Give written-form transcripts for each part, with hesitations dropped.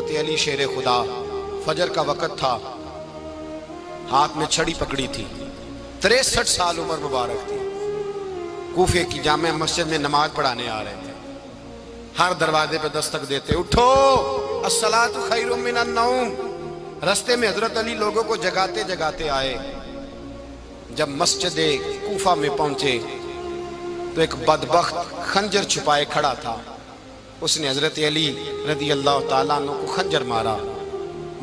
حضرت علی شیر خدا، فجر کا وقت تھا، ہاتھ میں چھڑی پکڑی تھی، 63 سال عمر مبارک تھی، کوفے کی جامع مسجد میں نماز پڑھانے آ رہے تھے۔ ہر دروازے پہ دستک دیتے، اٹھو الصلاۃ خیر من النوم۔ رستے میں حضرت علی لوگوں کو جگاتے جگاتے آئے۔ جب مسجد کوفہ میں پہنچے تو ایک بدبخت خنجر چھپائے کھڑا تھا، اس نے حضرت علی رضی اللہ تعالیٰ عنہ کو خنجر مارا۔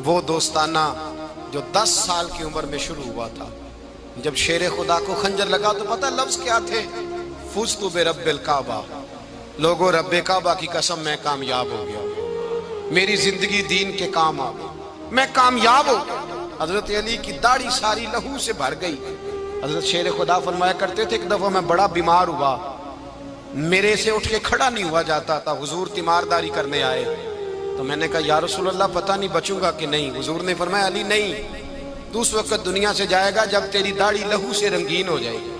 وہ دوستانہ جو 10 سال کی عمر میں شروع ہوا تھا، جب شیر خدا کو خنجر لگا تو پتہ لفظ کیا تھے؟ فزت برب الکعبہ، لوگوں رب کعبہ کی قسم میں کامیاب ہو گیا، میری زندگی دین کے کام آ گئی، میں کامیاب ہو گیا۔ حضرت علی کی داڑھی ساری لہو سے بھر گئی۔ حضرت شیر خدا فرمایا کرتے تھے، ایک دفعہ میں بڑا بیمار ہوا، میرے سے اٹھ کے کھڑا نہیں ہوا جاتا تھا، حضور تیمارداری کرنے آئے تو میں نے کہا یا رسول اللہ پتہ نہیں بچوں گا کہ نہیں۔ حضور نے فرمایا علی نہیں، تو اس وقت دنیا سے جائے گا جب تیری داڑھی لہو سے رنگین ہو جائے گی۔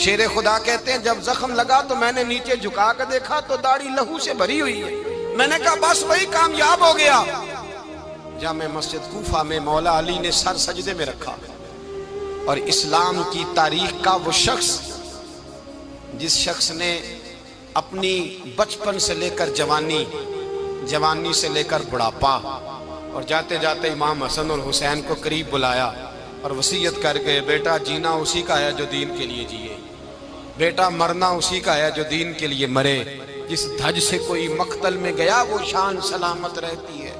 شیر خدا کہتے ہیں جب زخم لگا تو میں نے نیچے جھکا کر دیکھا تو داڑھی لہو سے بھری ہوئی ہے، میں نے کہا بس وہی کامیاب ہو گیا۔ جامع مسجد کوفہ میں مولا علی نے سر سجدے میں رکھا، اور اسلام کی تاریخ کا وہ شخص جس شخص نے اپنی بچپن سے لے کر جوانی، جوانی سے لے کر بڑھاپا، اور جاتے جاتے امام حسن اور حسین کو قریب بلایا اور وصیت کر گئے، بیٹا جینا اسی کا ہے جو دین کے لیے جیے، بیٹا مرنا اسی کا ہے جو دین کے لیے مرے، جس دھج سے کوئی مقتل میں گیا وہ شان سلامت رہتی ہے،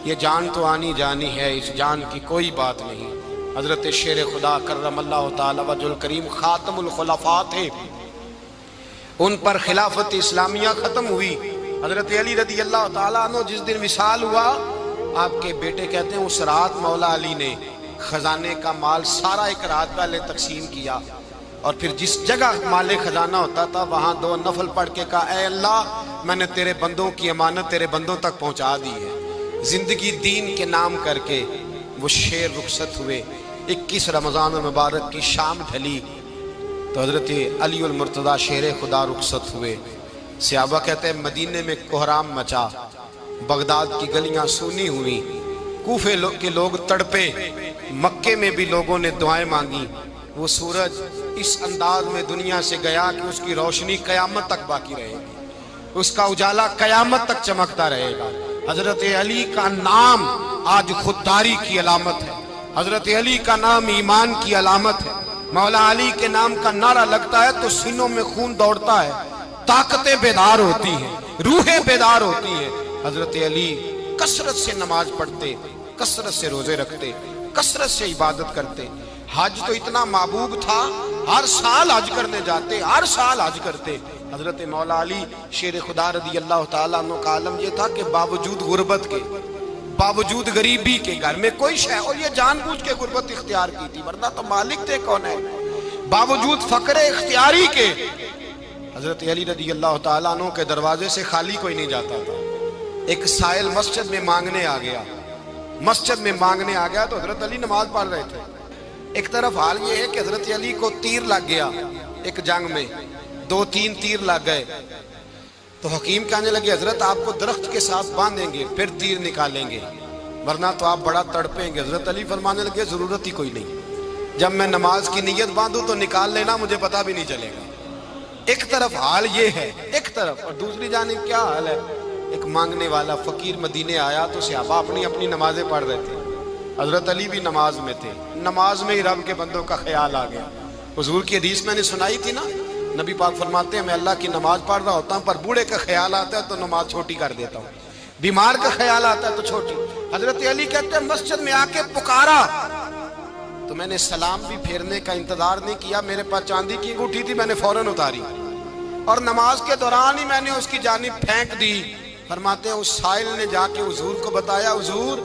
یہ جان تو آنی جانی ہے، اس جان کی کوئی بات نہیں۔ حضرت شیر خدا کرم اللہ تعالی وجہ الکریم خاتم الخلفاء تھے، ان پر خلافت اسلامیہ ختم ہوئی۔ حضرت علی رضی اللہ تعالیٰ عنہ جس دن وصال ہوا، آپ کے بیٹے کہتے ہیں اس رات مولا علی نے خزانے کا مال سارا ایک رات پہلے تقسیم کیا، اور پھر جس جگہ مال خزانہ ہوتا تھا وہاں 2 نفل پڑھ کے کہا اے اللہ میں نے تیرے بندوں کی امانت تیرے بندوں تک پہنچا دی ہے۔ زندگی دین کے نام کر کے وہ شیر رخصت ہوئے۔ 21 رمضان المبارک کی شام ڈھلی تو حضرت علی المرتضیٰ شیر خدا رخصت ہوئے۔ صحابہ کہتے ہیں مدینے میں کوہرام مچا، بغداد کی گلیاں سونی ہوئی، کوفے کے لوگ تڑپے، مکے میں بھی لوگوں نے دعائیں مانگی۔ وہ سورج اس انداز میں دنیا سے گیا کہ اس کی روشنی قیامت تک باقی رہے گی، اس کا اجالا قیامت تک چمکتا رہے گا۔ حضرت علی کا نام آج خودداری کی علامت ہے، حضرت علی کا نام ایمان کی علامت ہے۔ مولا علی کے نام کا نعرہ لگتا ہے تو سینوں میں خون دوڑتا ہے، طاقتیں بیدار ہوتی ہیں، روحیں بیدار ہوتی ہیں۔ حضرت علی کثرت سے نماز پڑھتے، کثرت سے روزے رکھتے، کثرت سے عبادت کرتے۔ حج تو اتنا محبوب تھا، ہر سال حج کرنے جاتے، ہر سال حج کرتے۔ حضرت مولا علی شیر خدا رضی اللہ تعالیٰ عنہ کا عالم یہ تھا کہ باوجود غربت کے، باوجود غریبی کے، گھر میں کوئی شے، اور یہ جان بوجھ کے غربت اختیار کی تھی ورنہ تو مالک تھے کون ہے، باوجود فقر اختیاری کے حضرت علی رضی اللہ تعالیٰ عنہ کے دروازے سے خالی کوئی نہیں جاتا تھا۔ ایک سائل مسجد میں مانگنے آ گیا، مسجد میں مانگنے آ گیا تو حضرت علی نماز پڑھ رہے تھے۔ ایک طرف حال یہ ہے کہ حضرت علی کو تیر لگ گیا، ایک جنگ میں 2-3 تیر لگ گئے تو حکیم کہنے لگے حضرت آپ کو درخت کے ساتھ باندھیں گے پھر تیر نکالیں گے ورنہ تو آپ بڑا تڑپیں گے۔ حضرت علی فرمانے لگے ضرورت ہی کوئی نہیں، جب میں نماز کی نیت باندھوں تو نکال لینا، مجھے پتہ بھی نہیں چلے گا۔ ایک طرف حال یہ ہے، ایک طرف، اور دوسری جانب کیا حال ہے؟ ایک مانگنے والا فقیر مدینے آیا تو صحابہ اپنی اپنی نمازیں پڑھ رہے تھے، حضرت علی بھی نماز میں تھے، نماز میں ہی رب کے بندوں کا خیال آ گیا۔ حضور کی حدیث میں نے سنائی تھی نا، نبی پاک فرماتے ہیں میں اللہ کی نماز پڑھ رہا ہوتا ہوں پر بوڑھے کا خیال آتا ہے تو نماز چھوٹی کر دیتا ہوں، بیمار کا خیال آتا ہے تو چھوٹی۔ حضرت علی کہتے ہیں مسجد میں آ کے پکارا تو میں نے سلام بھی پھیرنے کا انتظار نہیں کیا، میرے پاس چاندی کی انگوٹھی تھی، میں نے فوراً اتاری اور نماز کے دوران ہی میں نے اس کی جانب پھینک دی۔ فرماتے ہیں اس سائل نے جا کے حضور کو بتایا حضور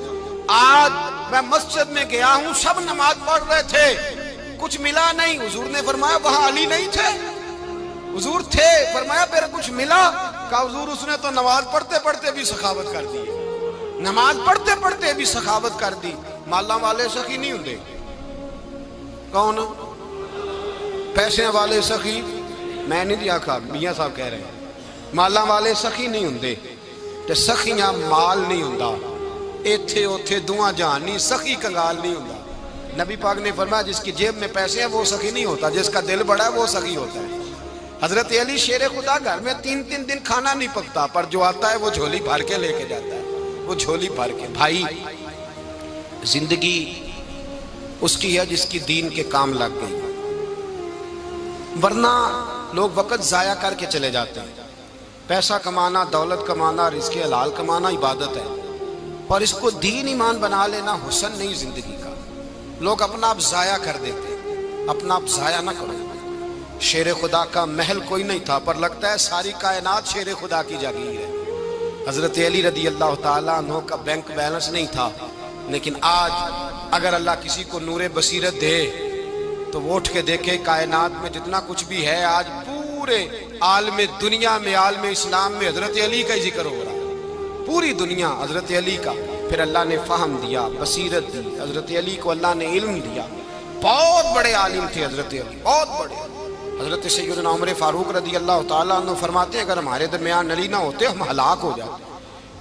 آج میں مسجد میں گیا ہوں، سب نماز پڑھ رہے تھے، کچھ ملا نہیں۔ حضور نے فرمایا وہاں علی نہیں تھے؟ حضور تھے۔ فرمایا پھر کچھ ملا؟ کہا حضور اس نے تو نماز پڑھتے پڑھتے بھی سخاوت کر دی، نماز پڑھتے پڑھتے بھی سخاوت کر دی۔ مالاں والے سخی نہیں ہوندے، کون؟ پیسے والے سخی؟ میں نہیں دیا کہا، میاں صاحب کہہ رہے ہیں مالاں والے سخی نہیں ہوندے، تے سخیاں مال نہیں ہوندا، ایتھے اوتھے دعا جہان نہیں، سخی کنگال نہیں ہوتا۔ نبی پاک نے فرمایا جس کی جیب میں پیسے ہیں وہ سخی نہیں ہوتا، جس کا دل بڑا ہے وہ سخی ہوتا ہے۔ حضرت علی شیر خدا گھر میں 3 دن کھانا نہیں پکتا، پر جو آتا ہے وہ جھولی بھر کے لے کے جاتا ہے، وہ جھولی بھر کے۔ بھائی زندگی اس کی ہے جس کی دین کے کام لگ گئی، ورنہ لوگ وقت ضائع کر کے چلے جاتے ہیں۔ پیسہ کمانا، دولت کمانا، رزق حلال کمانا عبادت ہے، پر اس کو دین ایمان بنا لینا حسن نہیں زندگی کا۔ لوگ اپنا آپ ضائع کر دیتے، اپنا آپ ضائع نہ کرو۔ شیر خدا کا محل کوئی نہیں تھا، پر لگتا ہے ساری کائنات شیر خدا کی جاگیر ہے۔ حضرت علی رضی اللہ تعالیٰ عنہ کا بینک بیلنس نہیں تھا، لیکن آج اگر اللہ کسی کو نور بصیرت دے تو وہ اٹھ کے دیکھے کائنات میں جتنا کچھ بھی ہے، آج پورے عالم دنیا میں، عالم اسلام میں حضرت علی کا ہی ذکر ہو رہا ہے، پوری دنیا حضرت علی کا۔ پھر اللہ نے فہم دیا، بصیرت دی، حضرت علی کو اللہ نے علم دیا۔ بہت بڑے عالم تھے حضرت علی، بہت بڑے۔ حضرت سیدنا عمر فاروق رضی اللہ تعالیٰ عنہ فرماتے ہیں اگر ہمارے درمیان علی نہ ہوتے ہم ہلاک ہو جاتے،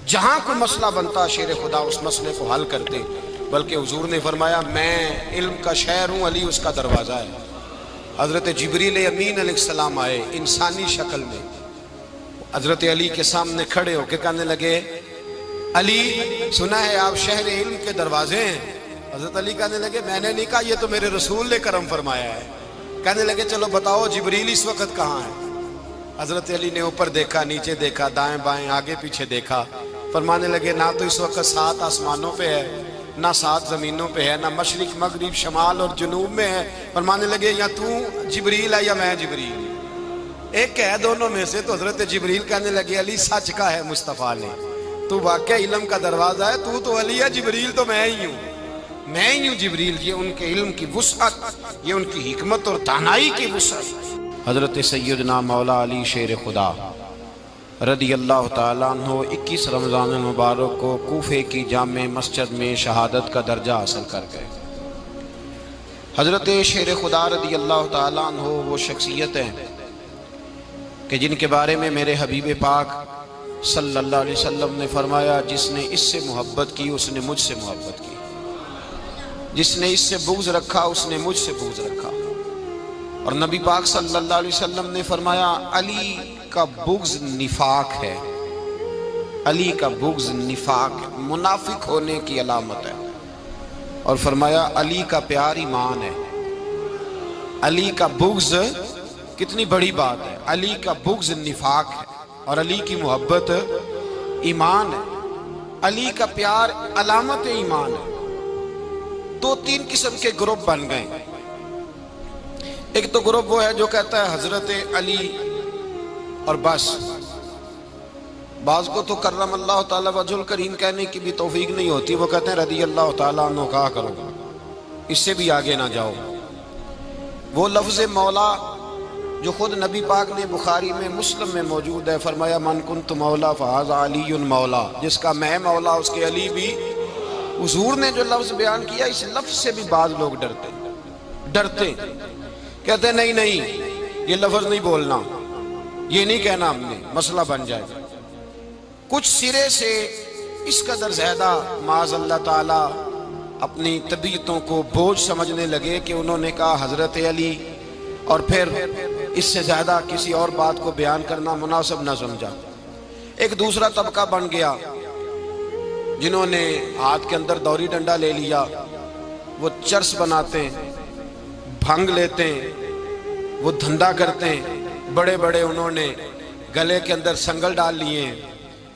جہاں کوئی مسئلہ بنتا شیر خدا اس مسئلے کو حل کرتے، بلکہ حضور نے فرمایا میں علم کا شہر ہوں، علی اس کا دروازہ ہے۔ حضرت جبریل امین علیہ السلام آئے انسانی شکل میں، حضرت علی کے سامنے کھڑے ہو کے کہنے لگے علی سنا ہے آپ شہر علم کے دروازے ہیں۔ حضرت علی کہنے لگے میں نے نہیں کہا، یہ تو میرے رسول نے کرم فرمایا ہے۔ کہنے لگے چلو بتاؤ جبریل اس وقت کہاں ہے؟ حضرت علی نے اوپر دیکھا، نیچے دیکھا، دائیں بائیں آگے پیچھے دیکھا، فرمانے لگے نہ تو اس وقت 7 آسمانوں پہ ہے، نہ 7 زمینوں پہ ہے، نہ مشرق مغرب شمال اور جنوب میں ہے۔ فرمانے لگے یا تو جبریل ہے یا میں جبریل، ایک ہے دونوں میں سے۔ تو حضرت جبریل کہنے لگے علی سچ کا ہے مصطفیٰ نے، تو واقعہ علم کا دروازہ ہے، تو علی ہے، جبریل تو میں ہی ہوں، میں ہی ہوں جبریل۔ یہ ان کے علم کی وسعت، یہ ان کی حکمت اور دانائی کی وسعت۔ حضرت سیدنا مولا علی شیر خدا رضی اللہ تعالیٰ عنہ 21 رمضان المبارک کو کوفے کی جامع مسجد میں شہادت کا درجہ حاصل کر گئے۔ حضرت شیر خدا رضی اللہ تعالیٰ عنہ وہ شخصیت ہیں کہ جن کے بارے میں میرے حبیب پاک صلی اللہ علیہ وسلم نے فرمایا جس نے اس سے محبت کی اس نے مجھ سے محبت کی، جس نے اس سے بغض رکھا اس نے مجھ سے بغض رکھا۔ اور نبی پاک صلی اللہ علیہ وسلم نے فرمایا علی کا بغض نفاق ہے، علی کا بغض نفاق منافق ہونے کی علامت ہے۔ اور فرمایا علی کا پیار ایمان ہے، علی کا بغض کتنی بڑی بات ہے، علی کا بغض نفاق ہے اور علی کی محبت ایمان ہے، علی کا پیار علامت ایمان ہے۔ 2-3 قسم کے گروپ بن گئے۔ ایک تو گروپ وہ ہے جو کہتا ہے حضرت علی اور بس، بعض کو تو کرم اللہ تعالیٰ وجہ الکریم کہنے کی بھی توفیق نہیں ہوتی، وہ کہتے ہیں رضی اللہ تعالیٰ عنہ کہا کرو، اس سے بھی آگے نہ جاؤ۔ وہ لفظ مولا جو خود نبی پاک نے بخاری میں مسلم میں موجود ہے، فرمایا من کنت مولا فہذا علی مولا، جس کا میں مولا اس کے علی بھی۔ حضور نے جو لفظ بیان کیا اس لفظ سے بھی بعض لوگ ڈرتے کہتے ہیں نہیں یہ لفظ نہیں بولنا، یہ نہیں کہنا، ہم نے مسئلہ بن جائے گا۔ کچھ سرے سے اس قدر زیادہ معاذ اللہ تعالی اپنی طبیعتوں کو بوجھ سمجھنے لگے کہ انہوں نے کہا حضرت علی، اور پھر اس سے زیادہ کسی اور بات کو بیان کرنا مناسب نہ سمجھا۔ ایک دوسرا طبقہ بن گیا جنہوں نے ہاتھ کے اندر دوری ڈنڈا لے لیا، وہ چرس بناتے ہیں، بھنگ لیتے ہیں، وہ دھندا کرتے ہیں، بڑے بڑے انہوں نے گلے کے اندر سنگل ڈال لیے ہیں،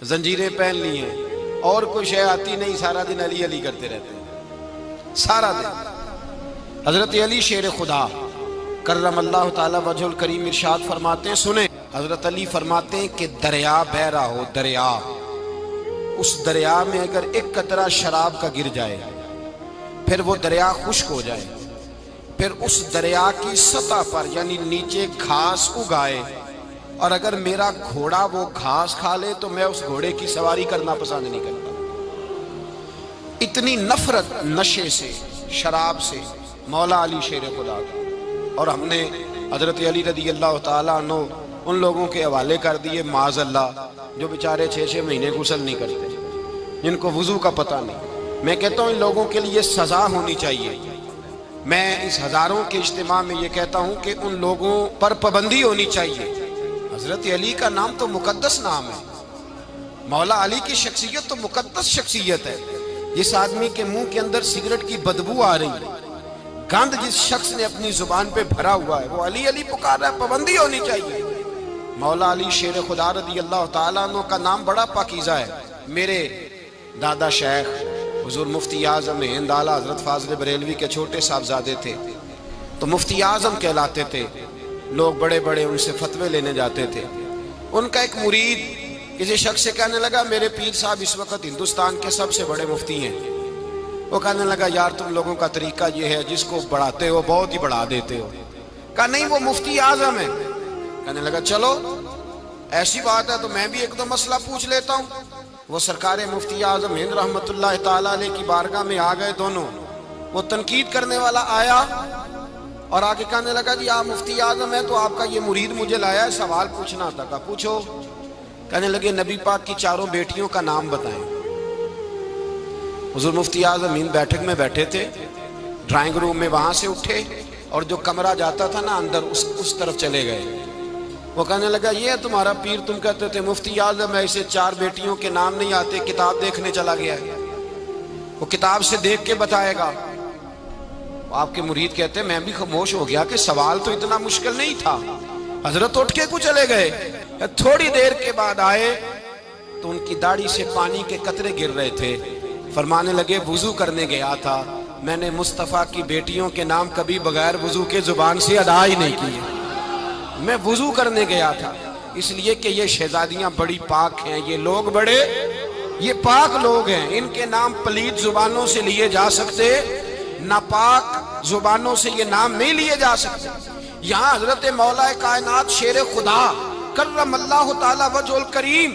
زنجیریں پہن لی ہیں، اور کوئی شے آتی نہیں، سارا دن علی علی کرتے رہتے ہیں سارا دن۔ حضرت علی شیر خدا کرم اللہ تعالی وجہ الکریم ارشاد فرماتے ہیں، سنیں حضرت علی فرماتے ہیں کہ دریا بہ رہا ہو، دریا، اس دریا میں اگر ایک قطرہ شراب کا گر جائے پھر وہ دریا خشک ہو جائے، پھر اس دریا کی سطح پر یعنی نیچے گھاس اگائے، اور اگر میرا گھوڑا وہ گھاس کھا لے تو میں اس گھوڑے کی سواری کرنا پسند نہیں کرتا۔ اتنی نفرت نشے سے، شراب سے مولا علی شیر خدا کا۔ اور ہم نے حضرت علی رضی اللہ تعالیٰ عنہ ان لوگوں کے حوالے کر دیے معاذ اللہ جو بیچارے 6 مہینے غسل نہیں کرتے، جن کو وضو کا پتہ نہیں۔ میں کہتا ہوں ان لوگوں کے لیے سزا ہونی چاہیے۔ میں اس ہزاروں کے اجتماع میں یہ کہتا ہوں کہ ان لوگوں پر پابندی ہونی چاہیے۔ حضرت علی کا نام تو مقدس نام ہے، مولا علی کی شخصیت تو مقدس شخصیت ہے۔ جس آدمی کے منہ کے اندر سگریٹ کی بدبو آ رہی ہے، گند جس شخص نے اپنی زبان پہ بھرا ہوا ہے، وہ علی علی پکار رہا ہے، پابندی ہونی چاہیے۔ مولا علی شیر خدا رضی اللہ تعالیٰ عنہ کا نام بڑا پاکیزہ ہے۔ میرے دادا شیخ حضور مفتی اعظم ہند اعلیٰ حضرت فاضل بریلوی کے چھوٹے صاحبزادے تھے، تو مفتی اعظم کہلاتے تھے، لوگ بڑے بڑے ان سے فتوے لینے جاتے تھے۔ ان کا ایک مرید کسی شخص سے کہنے لگا میرے پیر صاحب اس وقت ہندوستان کے سب سے بڑے مفتی ہیں۔ وہ کہنے لگا یار تم لوگوں کا طریقہ یہ ہے، جس کو بڑھاتے ہو بہت ہی بڑھا دیتے ہو۔ کہا نہیں وہ مفتی اعظم ہے۔ کہنے لگا چلو ایسی بات ہے تو میں بھی ایک دو مسئلہ پوچھ لیتا ہوں۔ وہ سرکار مفتی اعظم ہند رحمت اللہ تعالیٰ علیہ کی بارگاہ میں آ گئے دونوں۔ وہ تنقید کرنے والا آیا اور آگے کہنے لگا جی آپ مفتی اعظم ہیں تو آپ کا یہ مرید مجھے لایا ہے، سوال پوچھنا تھا۔ کہا پوچھو۔ کہنے لگے نبی پاک کی چاروں بیٹیوں کا نام بتائیں۔ حضور مفتی اعظم ہند بیٹھک میں بیٹھے تھے، ڈرائنگ روم میں وہاں سے اٹھے اور جو کمرہ جاتا تھا نا اندر اس طرف چلے گئے۔ وہ کہنے لگا یہ ہے تمہارا پیر، تم کہتے تھے مفتی اعظم ہے، اسے چار بیٹیوں کے نام نہیں آتے، کتاب دیکھنے چلا گیا ہے، وہ کتاب سے دیکھ کے بتائے گا۔ آپ کے مرید کہتے ہیں میں بھی خاموش ہو گیا کہ سوال تو اتنا مشکل نہیں تھا۔ حضرت اٹھ کے کو چلے گئے، تھوڑی دیر کے بعد آئے تو ان کی داڑھی سے پانی کے قطرے گر رہے تھے۔ فرمانے لگے وضو کرنے گیا تھا، میں نے مصطفیٰ کی بیٹیوں کے نام کبھی بغیر وضو کے زبان سے ادا ہی نہیں کیے، میں وضو کرنے گیا تھا، اس لیے کہ یہ شہزادیاں بڑی پاک ہیں، یہ لوگ بڑے یہ پاک لوگ ہیں، ان کے نام پلید زبانوں سے لیے جا سکتے، ناپاک زبانوں سے یہ نام نہیں لیے جا سکتے۔ یہاں حضرت مولا کائنات شیر خدا کرم اللہ تعالی وجہ الکریم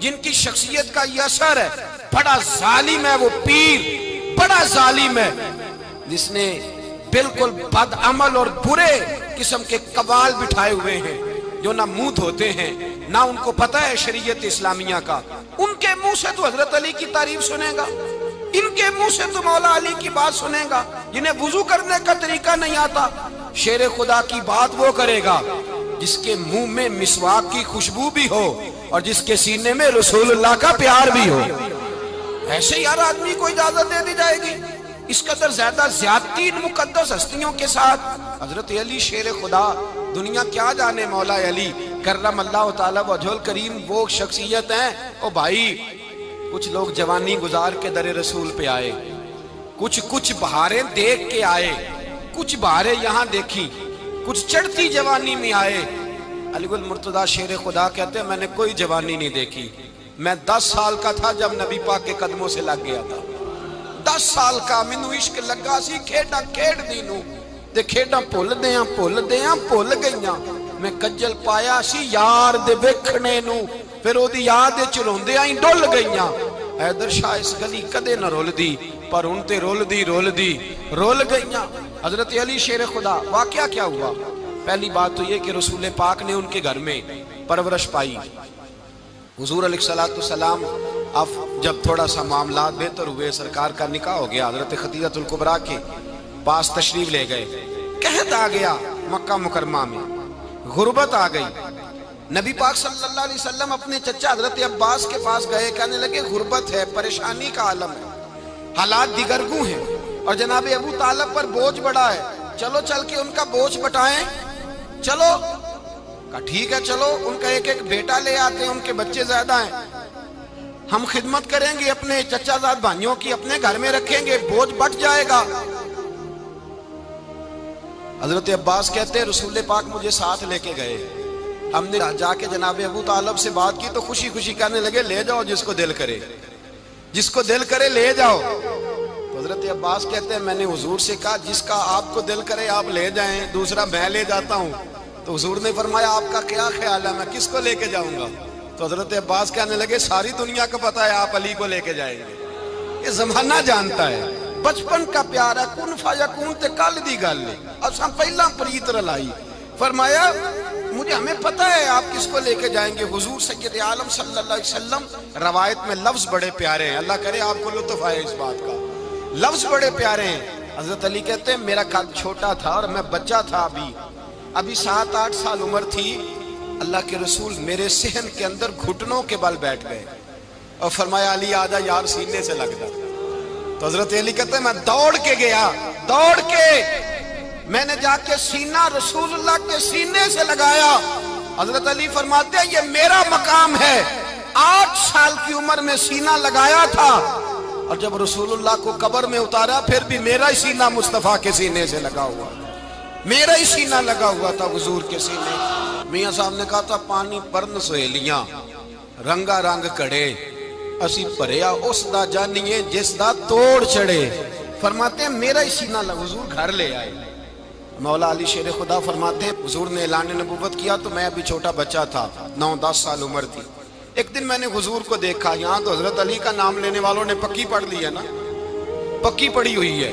جن کی شخصیت کا یہ اثر ہے، بڑا ظالم ہے وہ پیر، بڑا ظالم ہے جس نے بالکل بد عمل اور برے قسم کے قوال بٹھائے ہوئے ہیں، جو نہ منہ دھوتے ہیں نہ ان کو پتہ ہے شریعت اسلامیہ کا۔ ان کے منہ سے تو حضرت علی کی تعریف سنے گا، ان کے منہ سے تو مولا علی کی بات سنے گا، جنہیں وضو کرنے کا طریقہ نہیں آتا۔ شیر خدا کی بات وہ کرے گا جس کے منہ میں مسواک کی خوشبو بھی ہو اور جس کے سینے میں رسول اللہ کا پیار بھی ہو۔ ایسے یار آدمی کو اجازت دے دی جائے گی؟ اس قدر زیادہ زیادتی ان مقدس ہستیوں کے ساتھ۔ حضرت علی شیر خدا، دنیا کیا جانے مولا علی کرم اللہ تعالی وجہ الکریم وہ شخصیت ہیں۔ او بھائی کچھ لوگ جوانی گزار کے در رسول پہ آئے، کچھ بہاریں دیکھ کے آئے، کچھ بہاریں یہاں دیکھی، کچھ چڑھتی جوانی میں آئے۔ علی گل مرتضیٰ شیر خدا کہتے ہیں میں نے کوئی جوانی نہیں دیکھی، میں 10 سال کا تھا جب نبی پاک کے قدموں سے لگ گیا تھا، 10 سال کا مینوں عشق لگا سی، کھیڈاں کھیڈ دی نوں تے کھیڈاں بھول گئیاں، میں کجل پایا سی یار دے ویکھنے نوں، پھر او دی یاد وچ روندیاں ہی ڈل گئیاں۔ حیدر شاہ اس گلی کدے نہ رول دی، پر ان تے رول دی رول گئیاں۔ حضرت علی شیر خدا، واقعہ کیا ہوا؟ پہلی بات تو یہ کہ رسول پاک نے ان کے گھر میں پرورش پائی۔ حضور علیہ السلام اب جب تھوڑا سا معاملات بہتر ہوئے، سرکار کا نکاح ہو گیا، حضرت خدیجہ الکبریٰ کے پاس تشریف لے گئے، قحط آ گیا مکہ مکرمہ میں، غربت آ گئی۔ نبی پاک صلی اللہ علیہ وسلم اپنے چچا حضرت عباس کے پاس گئے، کہنے لگے غربت ہے، پریشانی کا عالم ہے، حالات دیگرگوں ہیں اور جناب ابو طالب پر بوجھ بڑا ہے، چلو چل کے ان کا بوجھ بٹائیں۔ چلو کہا ٹھیک ہے چلو، ان کا ایک بیٹا لے آتے ہیں، ان کے بچے زیادہ ہیں، ہم خدمت کریں گے اپنے چچا زاد بھائیوں کی، اپنے گھر میں رکھیں گے، بوجھ بٹ جائے گا۔ حضرت عباس کہتے ہیں رسول پاک مجھے ساتھ لے کے گئے، ہم نے جا کے جناب ابو طالب سے بات کی تو خوشی خوشی کہنے لگے لے جاؤ جس کو دل کرے، جس کو دل کرے لے جاؤ۔ تو حضرت عباس کہتے ہیں میں نے حضور سے کہا جس کا آپ کو دل کرے آپ لے جائیں، دوسرا میں لے جاتا ہوں۔ تو حضور نے فرمایا آپ کا کیا خیال ہے، میں کس کو لے کے جاؤں گا؟ تو حضرت عباس کہنے لگے ساری دنیا کو پتا ہے آپ علی کو لے کے جائیں گے، یہ زمانہ جانتا ہے، بچپن کا پیار ہے، کن فیکون تے کل دی گل ہے، اساں پہلا پریت رلائی۔ فرمایا مجھے کہ ہمیں پتہ ہے آپ کس کو لے کے جائیں گے، حضور سید عالم صلی اللہ علیہ وسلم۔ روایت میں لفظ بڑے پیارے ہیں، اللہ کرے آپ کو لطف آئے اس بات کا، لفظ بڑے پیارے ہیں۔ حضرت علی کہتے ہیں میرا قد چھوٹا تھا اور میں بچہ تھا، ابھی 7-8 سال عمر تھی، اللہ کے رسول میرے صحن کے اندر گھٹنوں کے بل بیٹھ گئے اور فرمایا علی آجا یار سینے سے لگ جا۔ تو حضرت علی کہتے ہیں میں دوڑ کے گیا، دوڑ کے میں نے جا کے سینہ رسول اللہ کے سینے سے لگایا۔ حضرت علی فرماتے ہیں یہ میرا مقام ہے، 8 سال کی عمر میں سینہ لگایا تھا، اور جب رسول اللہ کو قبر میں اتارا پھر بھی میرا ہی سینہ مصطفیٰ کے سینے سے لگا ہوا، میرا ہی سینہ لگا ہوا تھا حضور کے سینے۔ میاں صاحب نے کہا تھا پانی پرن سہیلیاں رنگا رنگ کڑے، اسی پریا اس دا جانیے جس دا توڑ چڑھے۔ فرماتے ہیں میرا ہی سینہ لگا، حضور گھر لے آئے۔ مولا علی شیر خدا فرماتے ہیں حضور نے اعلان نبوت کیا تو میں ابھی چھوٹا بچہ تھا، 9-10 سال عمر تھی۔ ایک دن میں نے حضور کو دیکھا، یہاں تو حضرت علی کا نام لینے والوں نے پکی پڑھ لی ہے نا، پکی پڑھی ہوئی ہے،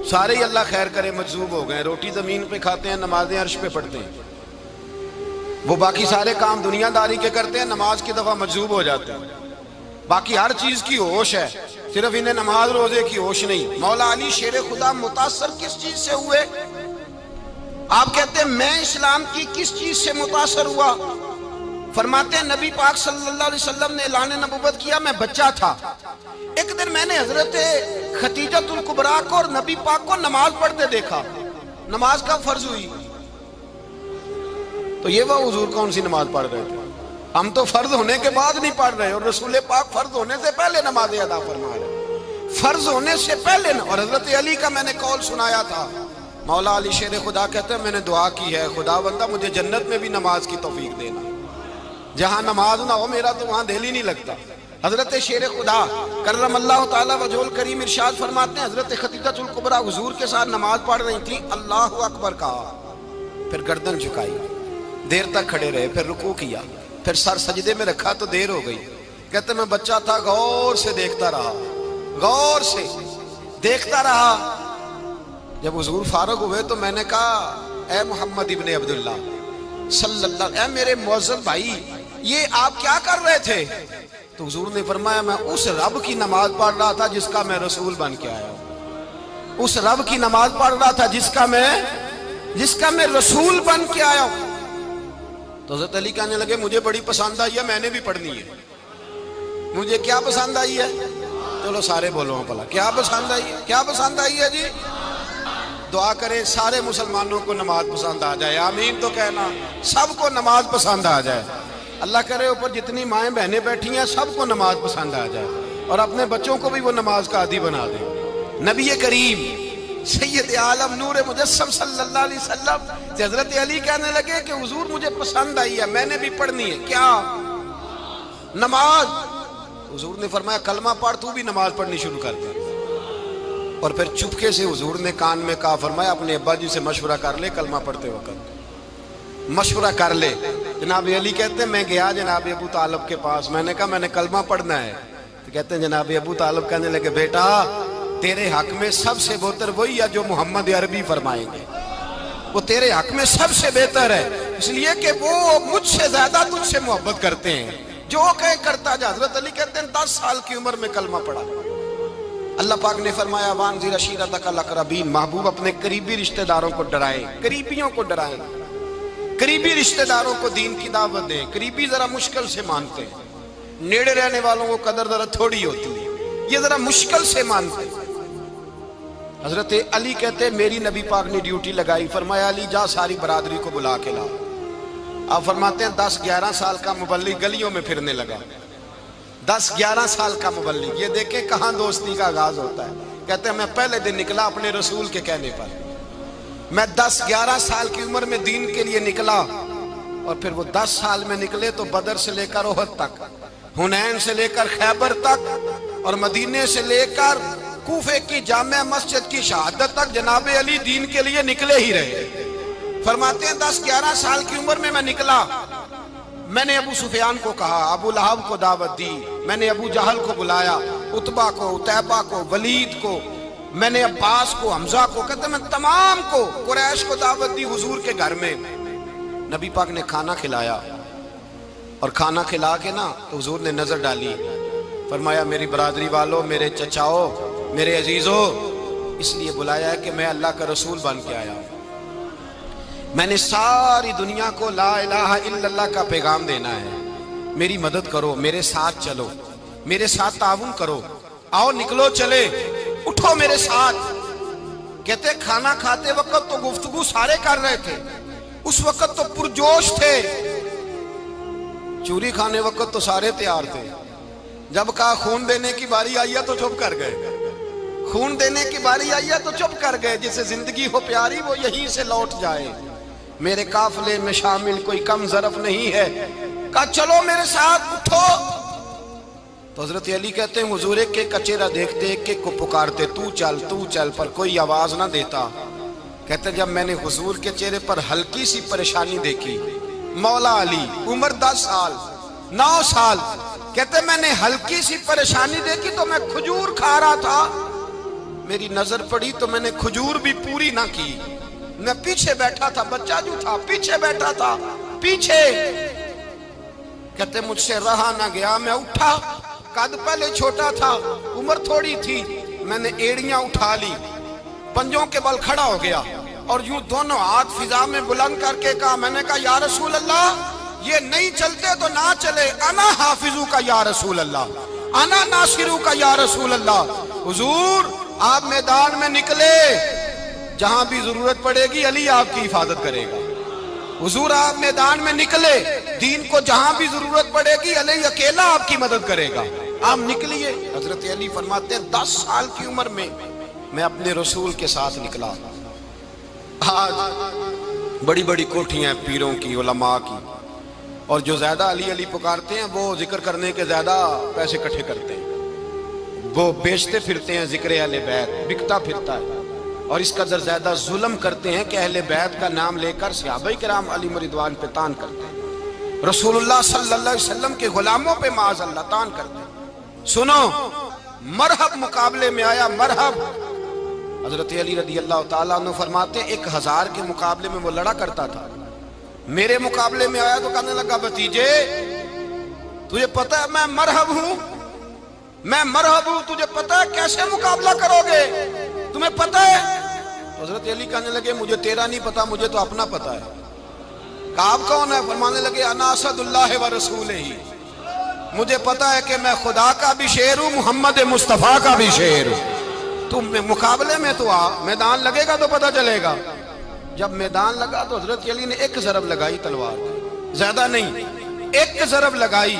سارے ہی اللہ خیر کرے مجذوب ہو گئے، روٹی زمین پہ کھاتے ہیں، نمازیں عرش پہ پڑھتے ہیں، وہ باقی سارے کام دنیا داری کے کرتے ہیں، نماز کی دفعہ مجذوب ہو جاتے ہیں، باقی ہر چیز کی ہوش ہے، صرف انہیں نماز روزے کی ہوش نہیں۔ مولا علی شیر خدا متاثر کس چیز سے ہوئے؟ آپ کہتے ہیں میں اسلام کی کس چیز سے متاثر ہوا؟ فرماتے ہیں نبی پاک صلی اللہ علیہ وسلم نے اعلان نبوت کیا، میں بچہ تھا، ایک دن میں نے حضرت خدیجہ الکبریٰ کو اور نبی پاک کو نماز پڑھتے دیکھا۔ نماز کب فرض ہوئی؟ تو یہ وہ حضور کون سی نماز پڑھ رہے تھے؟ ہم تو فرض ہونے کے بعد نہیں پڑھ رہے، اور رسول پاک فرض ہونے سے پہلے نماز ادا فرما رہے، فرض ہونے سے پہلے۔ اور حضرت علی کا میں نے قول سنایا تھا، مولا علی شیر خدا کہتے ہیں میں نے دعا کی ہے خدا بندہ مجھے جنت میں بھی نماز کی توفیق دینا، جہاں نماز نہ ہو میرا تو وہاں دل ہی نہیں لگتا۔ حضرت شیر خدا کرم اللہ تعالیٰ وجہ الکریم ارشاد فرماتے ہیں حضرت خدیجہ الکبریٰ حضور کے ساتھ نماز پڑھ رہی تھیں، اللہ اکبر کہا، پھر گردن جھکائی، دیر تک کھڑے رہے، پھر رکوع کیا، پھر سر سجدے میں رکھا تو دیر ہو گئی۔ کہتے میں بچہ تھا، غور سے دیکھتا رہا، غور سے دیکھتا رہا۔ جب حضور فارغ ہوئے تو میں نے کہا اے محمد ابن عبداللہ صلی اللہ، اے میرے معزز بھائی یہ آپ کیا کر رہے تھے؟ تو حضور نے فرمایا میں اس رب کی نماز پڑھ رہا تھا جس کا میں رسول بن کے آیا ہوں، اس رب کی نماز پڑھ رہا تھا جس کا میں رسول بن کے آیا ہوں۔ تو حضرت علی کہنے لگے مجھے بڑی پسند آئی ہے، میں نے بھی پڑھنی ہے۔ مجھے کیا پسند آئی ہے؟ چلو سارے بولو پلا، کیا پسند آئی ہے؟ کیا پسند آئی ہے جی؟ دعا کرے سارے مسلمانوں کو نماز پسند آ جائے، آمین تو کہنا، سب کو نماز پسند آ جائے۔ اللہ کرے اوپر جتنی مائیں بہنیں بیٹھی ہیں سب کو نماز پسند آ جائے، اور اپنے بچوں کو بھی وہ نماز کا عادی بنا دیں۔ نبی کریم سید عالم نور مجسم صلی اللہ علیہ وسلم سے حضرت علی کہنے لگے کہ حضور مجھے پسند آئی ہے، میں نے بھی پڑھنی ہے، کیا؟ نماز۔ حضور نے فرمایا کلمہ پڑھ، تو بھی نماز پڑھنی شروع کر دے۔ اور پھر چپکے سے حضور نے کان میں کہا، فرمایا اپنے ابا جی سے مشورہ کر لے، کلمہ پڑھتے وقت مشورہ کر لے۔ جناب علی کہتے ہیں میں گیا جناب ابو طالب کے پاس، میں نے کہا میں نے کلمہ پڑھنا ہے، تو کہتے ہیں جناب ابو طالب کہنے لگے بیٹا تیرے حق میں سب سے بہتر وہی ہے جو محمد عربی فرمائیں گے، وہ تیرے حق میں سب سے بہتر ہے، اس لیے کہ وہ مجھ سے زیادہ تجھ سے محبت کرتے ہیں، جو کہے کرتا جا۔ حضرت علی کہتے ہیں 10 سال کی عمر میں کلمہ پڑھا۔ اللہ پاک نے فرمایا وانذر عشیرتک الاقربین، محبوب اپنے قریبی رشتہ داروں کو ڈرائیں، قریبیوں کو ڈرائیں، قریبی رشتہ داروں کو دین کی دعوت دیں۔ قریبی ذرا مشکل سے مانتے ہیں، نیڑے رہنے والوں کو قدر ذرا تھوڑی ہوتی ہے، یہ ذرا مشکل سے مانتے ہیں۔ حضرت علی کہتے ہیں میری نبی پاک نے ڈیوٹی لگائی، فرمایا علی جا ساری برادری کو بلا کے لا۔ آپ فرماتے ہیں 10-11 سال کا مبلغ گلیوں میں پھرنے لگا، 10-11 سال کا مبلغ، یہ دیکھیں کہاں دوستی کا آغاز ہوتا ہے۔ کہتے ہیں میں پہلے دن نکلا اپنے رسول کے کہنے پر، میں 10-11 سال کی عمر میں دین کے لیے نکلا، اور پھر وہ 10 سال میں نکلے تو بدر سے لے کر احد تک، حنین سے لے کر خیبر تک، اور مدینے سے لے کر کوفے کی جامع مسجد کی شہادت تک جناب علی دین کے لیے نکلے ہی رہے۔ فرماتے ہیں 10-11 سال کی عمر میں میں نکلا، میں نے ابو سفیان کو کہا، ابو لہب کو دعوت دی، میں نے ابو جہل کو بلایا، عتبہ کو، عتیبہ کو، ولید کو، میں نے عباس کو، حمزہ کو، کہتے میں تمام کو قریش کو دعوت دی حضور کے گھر میں۔ نبی پاک نے کھانا کھلایا، اور کھانا کھلا کے نا تو حضور نے نظر ڈالی، فرمایا میری برادری والوں، میرے چچاؤ، میرے عزیزو، اس لیے بلایا ہے کہ میں اللہ کا رسول بن کے آیا ہوں، میں نے ساری دنیا کو لا الہ الا اللہ کا پیغام دینا ہے، میری مدد کرو، میرے ساتھ چلو، میرے ساتھ تعاون کرو، آؤ نکلو چلے، اٹھو میرے ساتھ۔ کہتے کھانا کھاتے وقت تو گفتگو سارے کر رہے تھے، اس وقت تو پرجوش تھے، چوری کھانے وقت تو سارے تیار تھے، جب کہا خون دینے کی باری آئی ہے تو چپ کر گئے، خون دینے کی باری آئی ہے تو چپ کر گئے، جسے زندگی ہو پیاری وہ یہیں سے لوٹ جائے، میرے قافلے میں شامل کوئی کم ظرف نہیں ہے، کہا چلو میرے ساتھ اٹھو۔ تو حضرت علی کہتے ہیں حضور ایک ایک کا چہرہ دیکھتے ایک ایک کو پکارتے، تو چل، پر کوئی آواز نہ دیتا۔ کہتے جب میں نے حضور کے چہرے پر ہلکی سی پریشانی دیکھی، مولا علی عمر 10 سال 9 سال، کہتے میں نے ہلکی سی پریشانی دیکھی تو میں کھجور کھا رہا تھا، میری نظر پڑی تو میں نے کھجور بھی پوری نہ کی، میں پیچھے بیٹھا تھا، بچہ جو تھا پیچھے بیٹھا تھا، پیچھے۔ کہتے مجھ سے رہا نہ گیا، میں اٹھا، قد پہلے چھوٹا تھا، عمر تھوڑی تھی، میں نے ایڑیاں اٹھا لی، پنجوں کے بل کھڑا ہو گیا، اور یوں دونوں ہاتھ فضا میں بلند کر کے کہا، میں نے کہا یا رسول اللہ یہ نہیں چلتے تو نہ چلے، انا حافظو کا یا رسول اللہ، انا ناصرو کا یا رسول اللہ۔ حضور آپ میدان میں نکلے، جہاں بھی ضرورت پڑے گی علی آپ کی حفاظت کرے گا، حضور آپ میدان میں نکلے، دین کو جہاں بھی ضرورت پڑے گی علی اکیلا آپ کی مدد کرے گا، آپ نکلیے۔ حضرت علی فرماتے ہیں 10 سال کی عمر میں میں اپنے رسول کے ساتھ نکلا۔ آج بڑی بڑی کوٹھیاں پیروں کی، علماء کی، اور جو زیادہ علی علی پکارتے ہیں وہ ذکر کرنے کے زیادہ پیسے اکٹھے کرتے ہیں، وہ بیچتے پھرتے ہیں ذکر اہل بیت، بکتا پھرتا ہے، اور اس قدر زیادہ ظلم کرتے ہیں کہ اہل بیت کا نام لے کر صحابہ کرام علی رضوان پہ تان کرتے ہیں، رسول اللہ صلی اللہ علیہ وسلم کے غلاموں پہ معاذ اللہ تان کرتے ہیں۔ سنو، مرحب مقابلے میں آیا، مرحب۔ حضرت علی رضی اللہ تعالیٰ عنہ فرماتے ہیں 1000 کے مقابلے میں وہ لڑا کرتا تھا، میرے مقابلے میں آیا تو کہنے لگا بھتیجے تجھے پتہ ہے میں مرحب ہوں، میں مرحب ہوں، تجھے پتہ ہے کیسے مقابلہ کرو گے، تمہیں پتہ ہے؟ حضرت علی کہنے لگے مجھے تیرا نہیں پتا، مجھے تو اپنا پتا ہے۔ کہا آپ کون ہے؟ فرمانے لگے انا اسد اللہ و رسولہ، مجھے پتا ہے کہ میں خدا کا بھی شیر ہوں، محمد مصطفیٰ کا بھی شیر ہوں، تم مقابلے میں تو آ، میدان لگے گا تو پتہ چلے گا۔ جب میدان لگا تو حضرت علی نے ایک ضرب لگائی تلوار، زیادہ نہیں، ایک ضرب لگائی،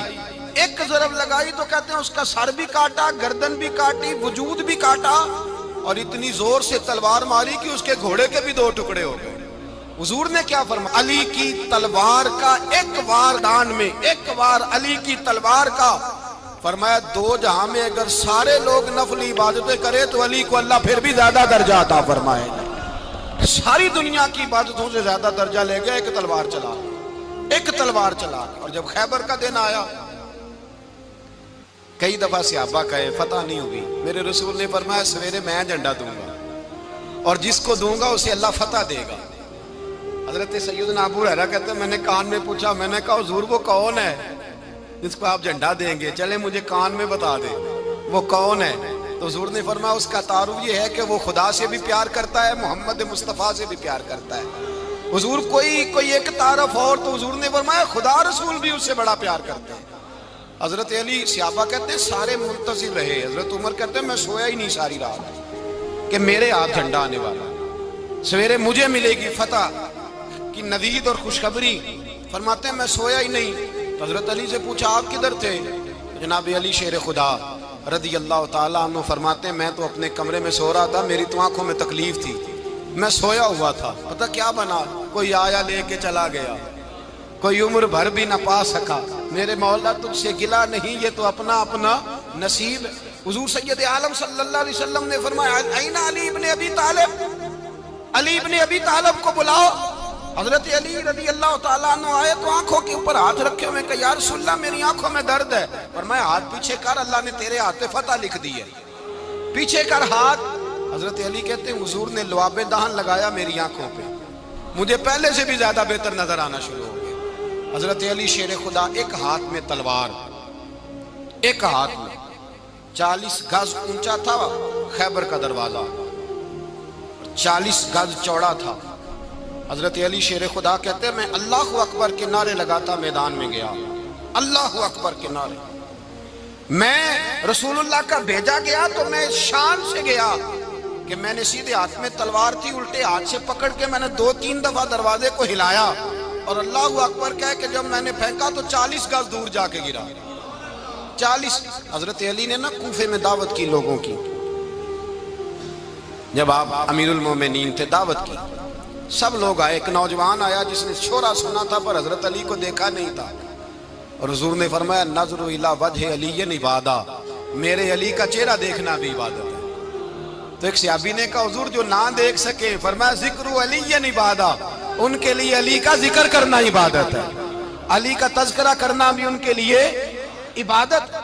ایک ضرب لگائی تو کہتے ہیں اس کا سر بھی کاٹا، گردن بھی کاٹی، وجود بھی کاٹا، اور اتنی زور سے تلوار ماری کہ اس کے گھوڑے کے بھی 2 ٹکڑے ہو گئے۔ حضور نے کیا فرمایا؟ علی کی تلوار کا ایک وار دان میں، ایک وار علی کی تلوار کا، فرمایا 2 جہاں میں اگر سارے لوگ نفلی عبادتیں کرے تو علی کو اللہ پھر بھی زیادہ درجہ عطا فرمائے گا۔ ساری دنیا کی عبادتوں سے زیادہ درجہ لے گیا ایک تلوار چلا، ایک تلوار چلا۔ اور جب خیبر کا دن آیا، کئی دفعہ صحابہ کہے فتح نہیں ہوگی، میرے رسول نے فرمایا سویرے میں جھنڈا دوں گا، اور جس کو دوں گا اسے اللہ فتح دے گا۔ حضرت سیدنا ابو ہریرہ کہتے ہیں میں نے کان میں پوچھا، میں نے کہا حضور وہ کون ہے جس کو آپ جھنڈا دیں گے؟ چلے مجھے کان میں بتا دیں وہ کون ہے۔ تو حضور نے فرمایا اس کا تعارف یہ ہے کہ وہ خدا سے بھی پیار کرتا ہے، محمد مصطفیٰ سے بھی پیار کرتا ہے۔ حضور کوئی ایک تعارف اور، تو حضور نے فرمایا خدا رسول بھی اس سے بڑا پیار کرتے ہیں۔ حضرت علی صحابہ کہتے ہیں سارے منتظر رہے، حضرت عمر کہتے ہیں میں سویا ہی نہیں ساری رات کہ میرے ہاتھ جھنڈا آنے والا، سویرے مجھے ملے گی فتح کی نوید اور خوشخبری۔ فرماتے ہیں میں سویا ہی نہیں۔ حضرت علی سے پوچھا آپ کدھر تھے؟ جناب علی شیر خدا رضی اللہ تعالیٰ عنہ فرماتے ہیں میں تو اپنے کمرے میں سو رہا تھا، میری تو آنکھوں میں تکلیف تھی، میں سویا ہوا تھا، پتہ کیا بنا؟ کوئی آیا لے کے چلا گیا، کوئی عمر بھر بھی نہ پا سکا۔ میرے مولا تجھ سے گلا نہیں، یہ تو اپنا اپنا نصیب۔ حضور سید عالم صلی اللہ علیہ وسلم نے فرمایا این علی ابن ابی طالب، علی ابن ابی طالب کو بلاؤ۔ حضرت علی رضی اللہ تعالیٰ عنہ آئے تو آنکھوں کے اوپر ہاتھ رکھے ہوئے کہ یا رسول اللہ میری آنکھوں میں درد ہے۔ فرمایا ہاتھ پیچھے کر، اللہ نے تیرے ہاتھ پہ فتح لکھ دی ہے، پیچھے کر ہاتھ۔ حضرت علی کہتے ہیں حضور نے لعاب دہن لگایا میری آنکھوں پہ، مجھے پہلے سے بھی زیادہ بہتر نظر آنا شروع ہو۔ حضرت علی شیر خدا ایک ہاتھ میں تلوار، ایک ہاتھ میں 40 گز اونچا تھا خیبر کا دروازہ، 40 گز چوڑا تھا۔ حضرت علی شیر خدا کہتے ہیں میں اللہ اکبر کے نعرے لگاتا میدان میں گیا، اللہ اکبر کے نعرے۔ میں رسول اللہ کا بھیجا گیا تو میں شان سے گیا کہ میں نے سیدھے ہاتھ میں تلوار تھی، الٹے ہاتھ سے پکڑ کے میں نے 2-3 دفعہ دروازے کو ہلایا اور اللہ اکبر کہہ کہ جب میں نے پھینکا تو 40 گز دور جا کے گرا۔ 40۔ حضرت علی نے نا کوفے میں دعوت کی لوگوں کی، جب آپ امیر المومنین تھے دعوت کی، سب لوگ آئے۔ ایک نوجوان آیا جس نے شورا سنا تھا پر حضرت علی کو دیکھا نہیں تھا، اور حضور نے فرمایا نظر الی وجہ علی عبادہ، میرے علی کا چہرہ دیکھنا بھی عبادت ہے۔ تو ایک صحابی نے کہا حضور جو نہ دیکھ سکے، فرمایا ذکر علی عبادہ، ان کے لیے علی کا ذکر کرنا عبادت ہے، علی کا تذکرہ کرنا بھی ان کے لیے عبادت۔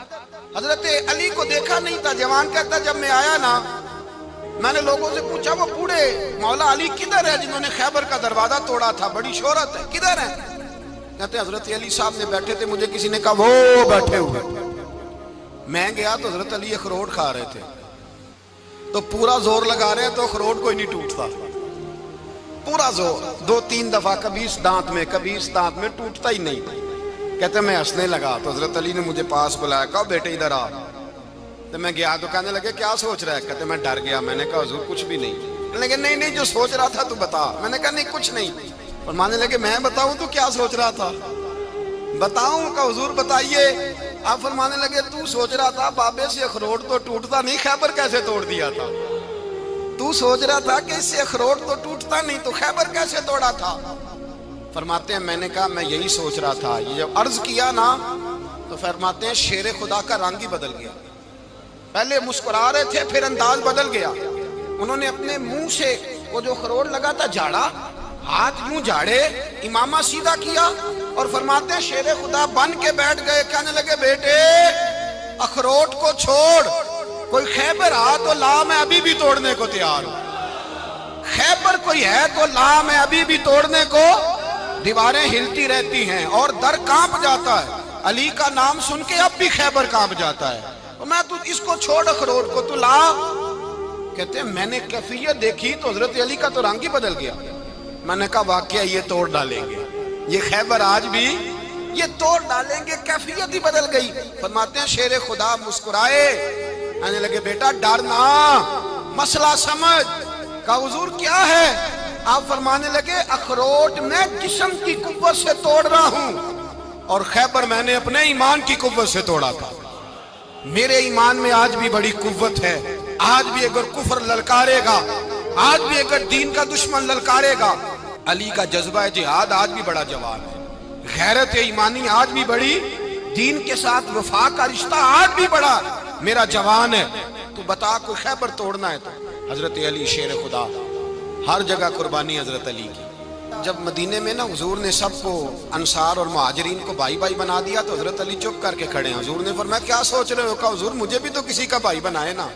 حضرت علی کو دیکھا نہیں تھا۔ جوان کہتا جب میں آیا نا، میں نے لوگوں سے پوچھا وہ بوڑھے مولا علی کدھر ہے جنہوں نے خیبر کا دروازہ توڑا تھا، بڑی شہرت ہے، کدھر ہے؟ کہتے ہیں حضرت علی صاحب نے بیٹھے تھے، مجھے کسی نے کہا وہ بیٹھے ہوئے۔ میں گیا تو حضرت علی اخروٹ کھا رہے تھے، تو پورا زور لگا رہے ہیں تو اخروٹ کوئی نہیں ٹوٹتا، پورا زور 2-3 دفعہ، کبھی اس دانت میں کبھی اس دانت میں، ٹوٹتا ہی نہیں۔ کہتے ہیں میں ہنسنے لگا تو حضرت علی نے مجھے پاس بلایا، کہا بیٹے ادھر آ۔ تو میں گیا تو کہنے لگے کیا سوچ رہا ہے؟ کہتے میں ڈر گیا، میں نے کہا حضور کچھ بھی نہیں۔ لیکن نہیں جو سوچ رہا تھا تو بتا۔ میں نے کہا نہیں کچھ نہیں۔ فرمانے لگے میں بتاؤں تو کیا سوچ رہا تھا؟ بتاؤں؟ کہ حضور بتائیے۔ آپ فرمانے لگے تو سوچ رہا تھا بابے سے اخروٹ تو ٹوٹتا نہیں، خیبر کیسے توڑ دیا تھا؟ تو سوچ رہا تھا کہ اس سے اخروٹ تو ٹوٹتا نہیں تو خیبر کیسے توڑا تھا؟ فرماتے ہیں میں نے کہا میں یہی سوچ رہا تھا۔ یہ جب عرض کیا نا تو فرماتے ہیں شیر خدا کا رنگ ہی بدل گیا، پہلے مسکرا رہے تھے پھر انداز بدل گیا۔ انہوں نے اپنے منہ سے وہ جو خروٹ لگا تھا جھاڑا، ہاتھ یوں جھاڑے، امامہ سیدھا کیا اور فرماتے ہیں شیر خدا بن کے بیٹھ گئے۔ کہنے لگے بیٹے اخروٹ کو چھوڑ، کوئی خیبر آ تو لا، میں ابھی بھی توڑنے کو تیار ہوں۔ خیبر کوئی ہے تو لا، میں ابھی بھی توڑنے کو۔ دیواریں ہلتی رہتی ہیں اور در کانپ جاتا ہے، علی کا نام سن کے اب بھی خیبر کانپ جاتا ہے۔ میں تو اس کو چھوڑ اخروٹ کو تو لا۔ کہتے ہیں میں نے کیفیت دیکھی تو حضرت علی کا تو رنگ ہی بدل گیا۔ میں نے کہا واقعہ یہ توڑ ڈالیں گے، یہ خیبر آج بھی یہ توڑ ڈالیں گے، کیفیت ہی بدل گئی۔ فرماتے ہیں شیر خدا مسکرائے، کہنے لگے بیٹا ڈرنا، مسئلہ سمجھ۔ کہا حضور کیا ہے؟ آپ فرمانے لگے اخروٹ میں جسم کی قوت سے توڑ رہا ہوں اور خیبر میں نے اپنے ایمان کی قوت سے توڑا تھا۔ میرے ایمان میں آج بھی بڑی قوت ہے، آج بھی اگر کفر للکارے گا، آج بھی اگر دین کا دشمن للکارے گا، علی کا جذبہ جہاد آج بھی بڑا جوان ہے، غیرت ایمانی آج بھی بڑی، دین کے ساتھ وفا کا رشتہ آج بھی بڑا میرا جوان ہے۔ تو بتا کوئی خیبر توڑنا ہے تو حضرت علی شیر خدا، ہر جگہ قربانی حضرت علی کی۔ جب مدینے میں نا حضور نے سب کو انصار اور مہاجرین کو بھائی بھائی بنا دیا تو حضرت علی چپ کر کے کھڑے ہیں۔ حضور نے فرمایا کیا سوچ رہے ہو؟ کہا حضور مجھے بھی تو کسی کا بھائی بنائے نا۔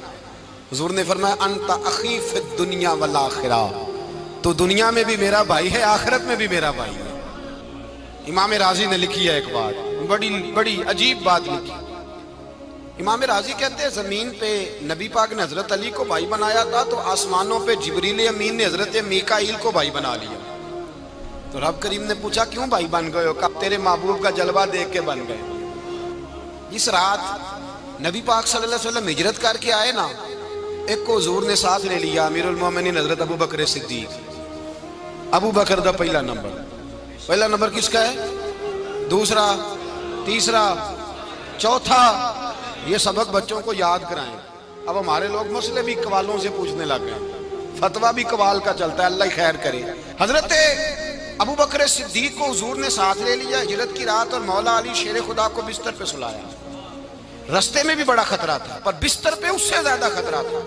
حضور نے فرمایا انت اخی فی الدنیا والآخرہ، تو دنیا میں بھی میرا بھائی ہے، آخرت میں بھی میرا بھائی ہے۔ امام راضی نے لکھی ہے ایک بات، بڑی عجیب بات لکھی۔ امام راضی کہتے ہیں زمین پہ نبی پاک نے حضرت علی کو بھائی بنایا تھا تو آسمانوں پہ جبریل امین نے حضرت میکائیل کو بھائی بنا لیا۔ تو رب کریم نے پوچھا کیوں بھائی بن گئے ہو؟ کہا تیرے محبوب کا جلوہ دیکھ کے بن گئے۔ جس رات نبی پاک صلی اللہ علیہ وسلم ہجرت کر کے آئے نا، ایک کو حضور نے ساتھ لے لیا، امیر المومنین حضرت ابو بکر صدیق۔ ابو بکر دا پہلا نمبر کس کا ہے؟ دوسرا، تیسرا، چوتھا، یہ سبق بچوں کو یاد کرائیں۔ اب ہمارے لوگ مسئلے بھی قوالوں سے پوچھنے لگ گئے، فتویٰ بھی قوال کا چلتا ہے، اللہ خیر کرے۔ حضرت ابو بکر صدیق کو حضور نے ساتھ لے لیا ہجرت کی رات، اور مولا علی شیر خدا کو بستر پہ سلایا۔ رستے میں بھی بڑا خطرہ تھا پر بستر پہ اس سے زیادہ خطرہ تھا،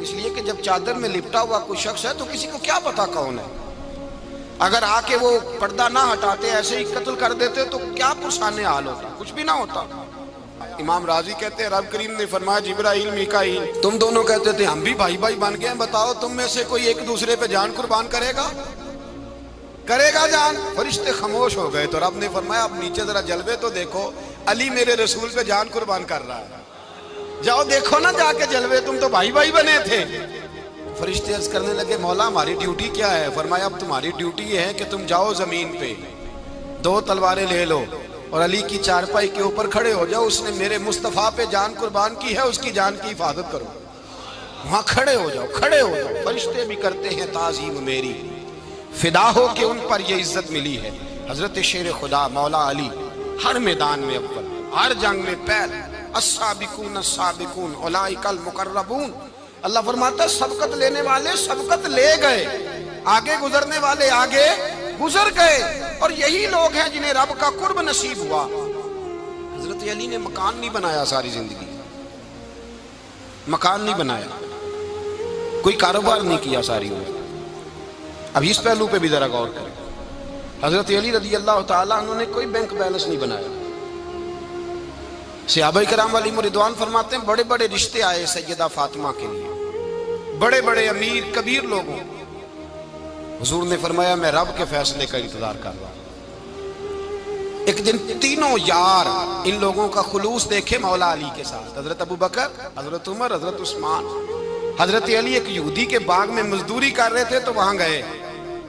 اس لیے کہ جب چادر میں لپٹا ہوا کوئی شخص ہے تو کسی کو کیا پتا کون ہے، اگر آ کے وہ پردہ نہ ہٹاتے ایسے ہی قتل کر دیتے تو کیا پرسانے حال ہوتا، کچھ بھی نہ ہوتا۔ امام راضی کہتے ہیں رب کریم نے فرمایا جبرائیل میکائیل تم دونوں کہتے تھے ہم بھی بھائی بھائی بن گئے ہیں، بتاؤ تم میں سے کوئی ایک دوسرے پہ جان قربان کرے گا؟ کرے گا جان؟ فرشتے خاموش ہو گئے تو رب نے فرمایا اب نیچے ذرا جلوے تو دیکھو، علی میرے رسول پہ جان قربان کر رہا ہے، جاؤ دیکھو نا جا کے جلوے، تم تو بھائی بھائی بنے تھے۔ فرشتے عرض کرنے لگے مولا ہماری ڈیوٹی کیا ہے؟ فرمایا اب تمہاری ڈیوٹی یہ ہے کہ تم جاؤ زمین پہ 2 تلواریں لے لو اور علی کی چارپائی کے اوپر کھڑے ہو جاؤ، اس نے میرے مصطفیٰ پہ جان قربان کی ہے، اس کی جان کی حفاظت کرو۔ وہاں کھڑے ہو جاؤ، کھڑے ہو جاؤ۔ فرشتے بھی کرتے ہیں تعظیم میری، فدا ہو کہ ان پر یہ عزت ملی ہے۔ حضرت شیر خدا مولا علی ہر میدان میں اول، ہر جنگ میں پہل، السابقون السابقون اولئک المقربون۔ اللہ فرماتا ہے سبقت لینے والے سبقت لے گئے، آگے گزرنے والے آگے گزر گئے، اور یہی لوگ ہیں جنہیں رب کا قرب نصیب ہوا۔ حضرت علی نے مکان نہیں بنایا ساری زندگی، مکان نہیں بنایا، کوئی کاروبار نہیں کیا ساری عمر۔ اب اس پہلو پہ بھی ذرا غور کریں، حضرت علی رضی اللہ تعالیٰ عنہ نے کوئی بینک بیلنس نہیں بنایا۔ صحابہ کرام علیہم رضوان فرماتے ہیں بڑے بڑے رشتے آئے سیدہ فاطمہ کے لیے، بڑے بڑے امیر کبیر لوگوں، حضور نے فرمایا میں رب کے فیصلے کا انتظار کر رہا ہوں۔ ایک دن تینوں یار ان لوگوں کا خلوص دیکھے مولا علی کے ساتھ، حضرت ابو بکر، حضرت عمر، حضرت عثمان۔ حضرت علی ایک یہودی کے باغ میں مزدوری کر رہے تھے تو وہاں گئے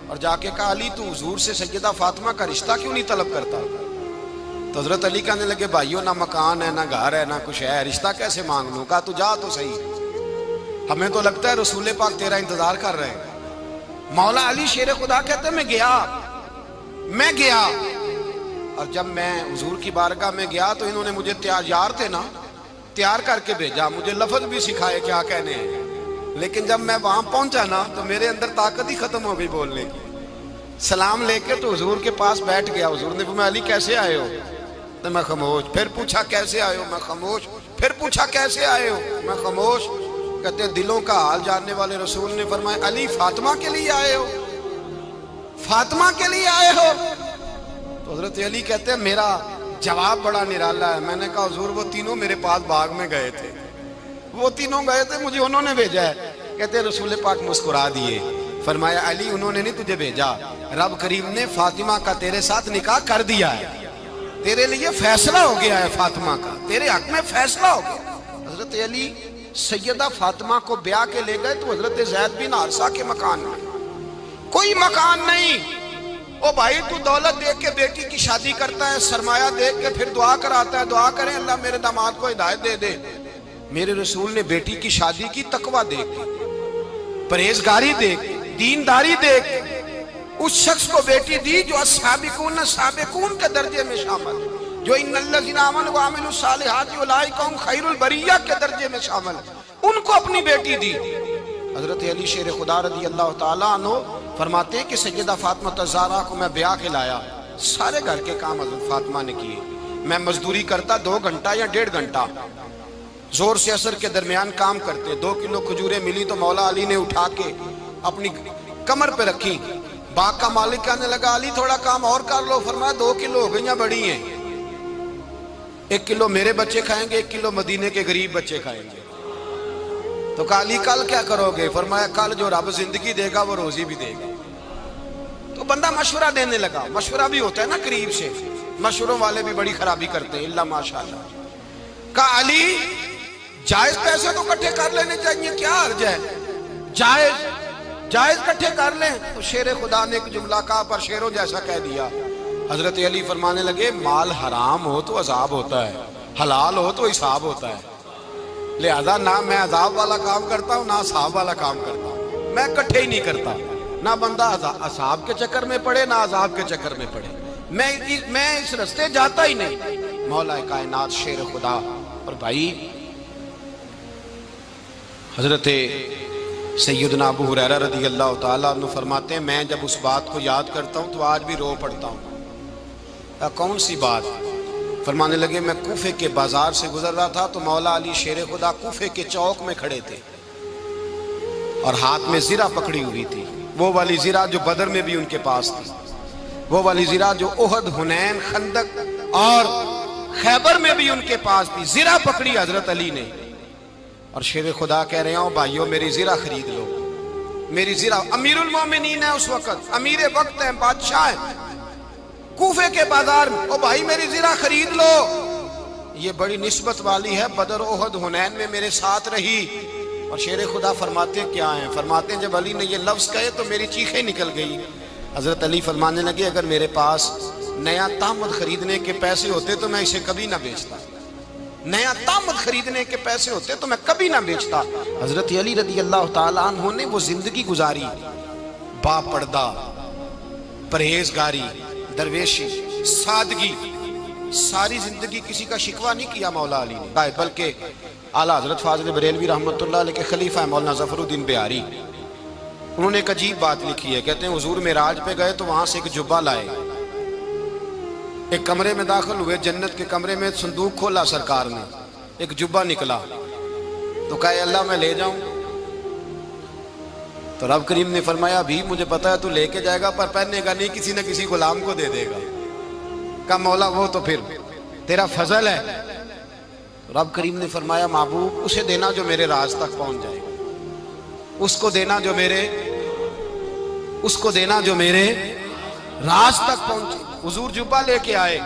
اور جا کے کہا علی تو حضور سے سیدہ فاطمہ کا رشتہ کیوں نہیں طلب کرتا؟ تو حضرت علی کہنے لگے بھائیو نہ مکان ہے نہ گھر ہے نہ کچھ ہے، رشتہ کیسے مانگ لوں؟ کہا تو جا تو صحیح، ہمیں تو لگتا ہے رسول پاک تیرا انتظار کر رہے ہیں۔ مولا علی شیر خدا کہتے ہیں میں گیا اور جب میں حضور کی بارگاہ میں گیا تو انہوں نے مجھے یار تھے نا تیار کر کے بھیجا، مجھے لفظ بھی سکھائے کیا کہنے ہیں، لیکن جب میں وہاں پہنچا نا تو میرے اندر طاقت ہی ختم ہو گئی بولنے کی۔ سلام لے کے تو حضور کے پاس بیٹھ گیا، حضور نے فرمایا علی کیسے آئے ہو؟ تو میں خاموش، پھر پوچھا کیسے آئے ہو؟ میں خاموش، پھر پوچھا کیسے آئے ہو؟ میں خاموش۔ کہتے ہیں دلوں کا حال جاننے والے رسول نے فرمایا علی فاطمہ کے لیے آئے ہو؟ فاطمہ کے لیے آئے ہو؟ تو حضرت علی کہتے ہیں میرا جواب بڑا نرالا ہے۔ میں نے کہا حضور وہ تینوں میرے پاس باغ میں گئے تھے، وہ تینوں گئے تھے، مجھے انہوں نے بھیجا ہے۔ کہتے ہیں رسول پاک مسکرا دیے، فرمایا علی انہوں نے نہیں تجھے بھیجا، رب کریم نے فاطمہ کا تیرے ساتھ نکاح کر دیا ہے، تیرے لیے فیصلہ ہو گیا ہے، فاطمہ کا تیرے حق میں فیصلہ ہو گیا۔ حضرت علی سیدہ فاطمہ کو بیاہ کے لے گئے تو حضرت زید بن حارثہ کے مکان میں کوئی مکان نہیں۔ او بھائی تو دولت دیکھ کے بیٹی کی شادی کرتا ہے، سرمایہ دیکھ کے پھر دعا کراتا ہے، دعا کریں اللہ میرے داماد کو ہدایت دے دے۔ میرے رسول نے بیٹی کی شادی کی تقوی دیکھ کے، پرہیزگاری دیکھ کے، دینداری دیکھ کے اس شخص کو بیٹی دی جو السابقون السابقون کے درجے میں شامل، جو ان الذین آمنوا وعملوا الصالحات اولئک هم خیر البریہ کے درجے میں شامل، ان کو اپنی بیٹی دی۔ حضرت علی شیر خدا رضی اللہ تعالیٰ عنہ فرماتے ہیں کہ سیدہ فاطمہ الزہرا کو میں بیاہ کے لایا، سارے گھر کے کام حضرت فاطمہ نے کیے، میں مزدوری کرتا 2 گھنٹہ یا 1.5 گھنٹہ، زور سے عصر کے درمیان کام کرتے، 2 کلو کھجوریں ملی تو مولا علی نے اٹھا کے اپنی کمر پہ رکھی۔ باغ کا مالک کہنے لگا علی تھوڑا کام اور کر لو، فرمایا 2 کلو ہو گئیاں بڑی ہیں، 1 کلو میرے بچے کھائیں گے، 1 کلو مدینے کے غریب بچے کھائیں گے۔ تو کہا علی کل کیا کرو گے؟ فرمایا کل جو رب زندگی دے گا وہ روزی بھی دے گا۔ تو بندہ مشورہ دینے لگا، مشورہ بھی ہوتا ہے نا قریب سے، مشوروں والے بھی بڑی خرابی کرتے ہیں، اللہ ماشاءاللہ۔ کہا علی جائز پیسے تو کٹھے کر لینے چاہیے، کیا حرج ہے، جائز کٹھے کر لیں۔ تو شیر خدا نے ایک جملہ کہا پر شیروں جیسا کہہ دیا۔ حضرت علی فرمانے لگے مال حرام ہو تو عذاب ہوتا ہے، حلال ہو تو حساب ہوتا ہے، لہذا نہ میں عذاب والا کام کرتا ہوں نہ حساب والا کام کرتا ہوں، میں کٹھے ہی نہیں کرتا، نہ بندہ عذاب کے چکر میں پڑے نہ عذاب کے چکر میں پڑے، میں اس رستے جاتا ہی نہیں۔ مولا کائنات شیر خدا۔ اور بھائی حضرت سیدنا ابو ہریرہ رضی اللہ تعالیٰ عنہ فرماتے ہیں میں جب اس بات کو یاد کرتا ہوں تو آج بھی رو پڑتا ہوں۔ کون سی بات؟ فرمانے لگے میں کوفے کے بازار سے گزر رہا تھا تو مولا علی شیر خدا کوفے کے چوک میں کھڑے تھے اور ہاتھ میں زرہ پکڑی ہوئی تھی، وہ والی زرہ جو بدر میں بھی ان کے پاس تھی، وہ والی زرہ جو احد، حنین، خندق اور خیبر میں بھی ان کے پاس تھی، زرہ پکڑی حضرت علی نے اور شیر خدا کہہ رہے ہوں بھائیو میری زرہ خرید لو۔ میری زرہ امیر المومنین ہے اس وقت، امیر وقت ہیں، بادشاہ ہیں، کوفے کے بازار میں، او بھائی میری زرہ خرید لو. یہ بڑی نسبت والی ہے، بدر احد حنین میں میرے ساتھ رہی. اور شیر خدا فرماتے کیا ہیں؟ فرماتے ہیں جب علی نے یہ لفظ کہے تو میری چیخیں نکل گئی. حضرت علی فرمانے لگے اگر میرے پاس نیا تامد خریدنے کے پیسے ہوتے تو میں اسے کبھی نہ بیچتا. نیا تامد خریدنے کے پیسے ہوتے تو میں کبھی نہ بیچتا. حضرت علی رضی اللہ تعالیٰ عنہ نے وہ زندگی گزاری، با پردہ، پرہیزگاری، درویشی، سادگی، ساری زندگی کسی کا شکوہ نہیں کیا مولا علی نے، بلکہ اعلیٰ حضرت فاضل بریلوی رحمۃ اللہ علیہ کے خلیفہ مولانا ظفر الدین بہاری، انہوں نے ایک عجیب بات لکھی ہے. کہتے ہیں حضور معراج پہ گئے تو وہاں سے ایک جبہ لائے، ایک کمرے میں داخل ہوئے، جنت کے کمرے میں صندوق کھولا سرکار نے، ایک جبہ نکلا تو کہا اللہ میں لے جاؤں. تو رب کریم نے فرمایا بھی مجھے پتا ہے تو لے کے جائے گا پر پہننے گا نہیں، کسی نہ کسی غلام کو دے دے گا. کہا مولا وہ تو پھر تیرا فضل ہے. رب کریم نے فرمایا محبوب اسے دینا جو میرے راز تک پہنچ جائے، اس کو دینا جو میرے راز تک پہنچے. حضور جبہ لے کے آئے.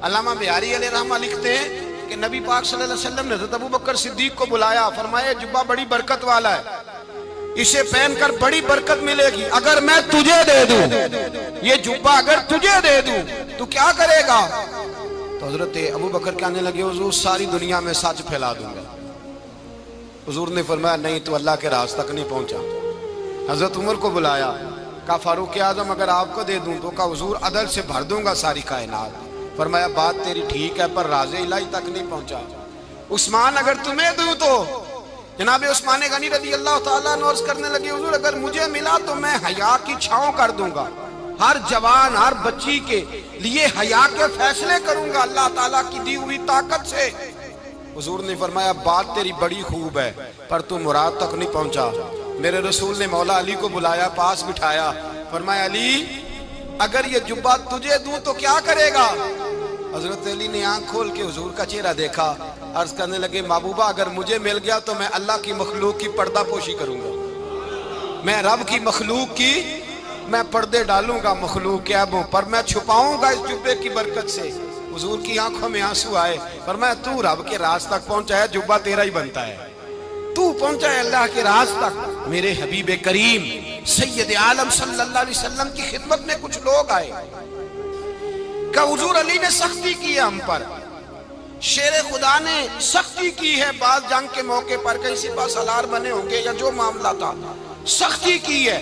علامہ بہاری علیہ رحمہ لکھتے ہیں کہ نبی پاک صلی اللہ علیہ وسلم نے حضرت ابوبکر صدیق کو بلایا، فرمایا جبہ بڑی برکت والا ہے، اسے پہن کر بڑی برکت ملے گی. اگر میں تجھے دے دوں یہ جبہ، اگر تجھے دے دوں تو کیا کرے گا؟ تو حضرت ابوبکر کہنے لگے حضور ساری دنیا میں سچ پھیلا دوں گا. حضور نے فرمایا نہیں تو اللہ کے راز تک نہیں پہنچا. حضرت عمر کو بلایا، کہا فاروق اعظم اگر آپ کو دے دوں تو کہا حضور عدل سے بھر دوں گا ساری کائنات. فرمایا بات تیری ٹھیک ہے پر راز الہی تک نہیں پہنچا. عثمان اگر تمہیں دوں تو جناب عثمان غنی رضی اللہ تعالیٰ عنہ عرض کرنے لگے حضور اگر مجھے ملا تو میں حیا کی چھاؤں کر دوں گا، ہر جوان ہر بچی کے لیے حیا کے فیصلے کروں گا اللہ تعالیٰ کی دی ہوئی طاقت سے. حضور نے فرمایا بات تیری بڑی خوب ہے پر تو مراد تک نہیں پہنچا. میرے رسول نے مولا علی کو بلایا، پاس بٹھایا، فرمایا علی اگر یہ جبہ تجھے دوں تو کیا کرے گا؟ حضرت علی نے آنکھ کھول کے حضور کا چہرہ دیکھا، عرض کرنے لگے محبوبہ اگر مجھے مل گیا تو میں اللہ کی مخلوق کی پردہ پوشی کروں گا، میں رب کی مخلوق کی میں پردے ڈالوں گا مخلوق کے عیبوں پر، میں چھپاؤں گا اس جبے کی برکت سے. حضور کی آنکھوں میں آنسو آئے، فرمایا تو رب کے راز تک پہنچا ہے، جبہ تیرا ہی بنتا ہے، تو پہنچا ہے اللہ کے راز تک. میرے حبیب کریم سید عالم صلی اللہ علیہ وسلم کی خدمت میں کچھ لوگ آئے کہ حضور علی نے سختی کی ہے ہم پر، شیر خدا نے سختی کی ہے، بعض جنگ کے موقع پر کہیں سپاہ سالار بنے ہوں گے یا جو معاملہ تھا سختی کی ہے.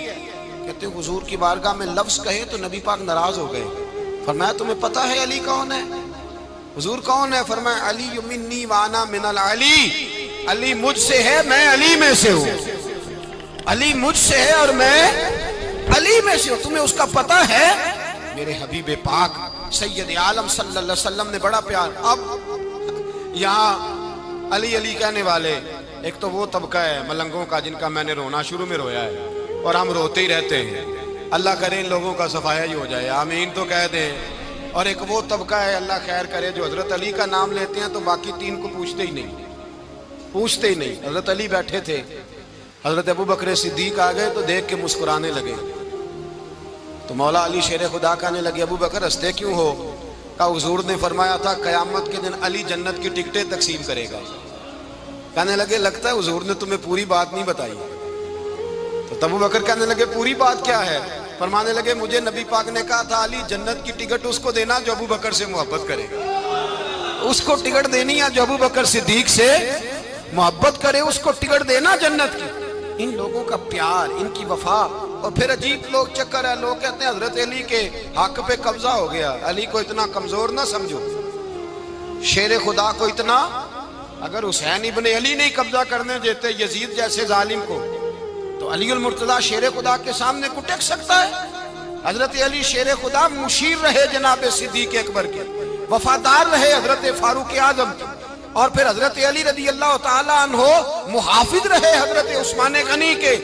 کہتے ہیں حضور کی بارگاہ میں لفظ کہے تو نبی پاک ناراض ہو گئے. فرمایا تمہیں پتہ ہے علی کون ہے؟ حضور کون ہے؟ فرمایا علی منی وانا من العلی، علی مجھ سے ہے میں علی میں سے ہوں، علی مجھ سے ہے اور میں علی میں سے ہوں. تمہیں اس کا پتہ ہے؟ میرے حبیب پاک سید عالم صلی اللہ علیہ وسلم نے بڑا پیار. اب یہاں علی علی کہنے والے ایک تو وہ طبقہ ہے ملنگوں کا جن کا میں نے رونا شروع میں رویا ہے اور ہم روتے ہی رہتے ہیں، اللہ کرے ان لوگوں کا صفایا ہی ہو جائے، آمین تو کہہ دیں. اور ایک وہ طبقہ ہے اللہ خیر کرے جو حضرت علی کا نام لیتے ہیں تو باقی تین کو پوچھتے ہی نہیں. حضرت علی بیٹھے تھے، حضرت ابوبکر صدیق آ گئے تو دیکھ کے مسکرانے لگے. تو مولا علی شیر خدا کہنے لگے ابوبکر ہنستے کیوں ہو؟ کہا حضور نے فرمایا تھا قیامت کے دن علی جنت کی ٹکٹیں تقسیم کرے گا. کہنے لگے لگتا ہے حضور نے تمہیں پوری بات نہیں بتائی. تو ابوبکر کہنے لگے پوری بات کیا ہے؟ فرمانے لگے مجھے نبی پاک نے کہا تھا علی جنت کی ٹکٹ اس کو دینا جو ابوبکر سے محبت کرے گا، اس کو ٹکٹ دینی ہے جو ابوبکر صدیق سے محبت کرے، اس کو ٹکٹ دینا جنت کی. ان لوگوں کا پیار، ان کی وفا. اور پھر عجیب لوگ چکر ہے، لوگ کہتے ہیں حضرت علی کے حق پہ قبضہ ہو گیا. علی کو اتنا کمزور نہ سمجھو، شیر خدا کو اتنا، اگر حسین ابن علی نہیں قبضہ کرنے دیتے یزید جیسے ظالم کو تو علی المرتضیٰ شیر خدا کے سامنے کو ٹک سکتا ہے؟ حضرت علی شیر خدا مشیر رہے جناب صدیق اکبر کے، وفادار رہے حضرت فاروق اعظم کے، اور پھر حضرت علی رضی اللہ تعالیٰ عنہ محافظ رہے حضرت عثمان غنی کے،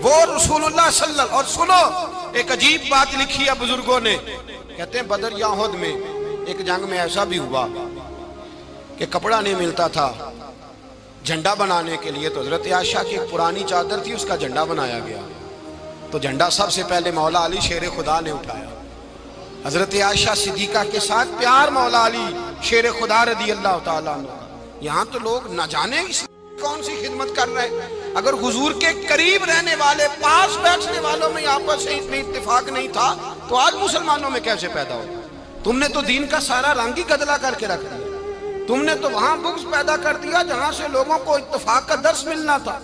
وہ رسول اللہ صلی اللہ علیہ وسلم. اور سنو ایک عجیب بات لکھی ہے بزرگوں نے، کہتے ہیں بدر یا احد میں ایک جنگ میں ایسا بھی ہوا کہ کپڑا نہیں ملتا تھا، جھنڈا بنانے کے لیے تو حضرت عائشہ کی ایک پرانی چادر تھی، اس کا جھنڈا بنایا گیا۔ تو جھنڈا سب سے پہلے مولا علی شیر خدا نے اٹھایا۔ حضرت عائشہ صدیقہ کے ساتھ پیار مولا علی شیر خدا رضی اللہ تعالیٰ عنہ۔ یہاں تو لوگ نہ جانے اس کون سی خدمت کر رہے ہیں۔ اگر حضور کے قریب رہنے والے، پاس بیٹھنے والوں میں آپس سے اتنی اتفاق نہیں تھا تو آج مسلمانوں میں کیسے پیدا ہو؟ تم نے تو دین کا سارا رنگ ہی گدلا کر کے رکھ دیا۔ تم نے تو وہاں بغض پیدا کر دیا جہاں سے لوگوں کو اتفاق کا درس ملنا تھا،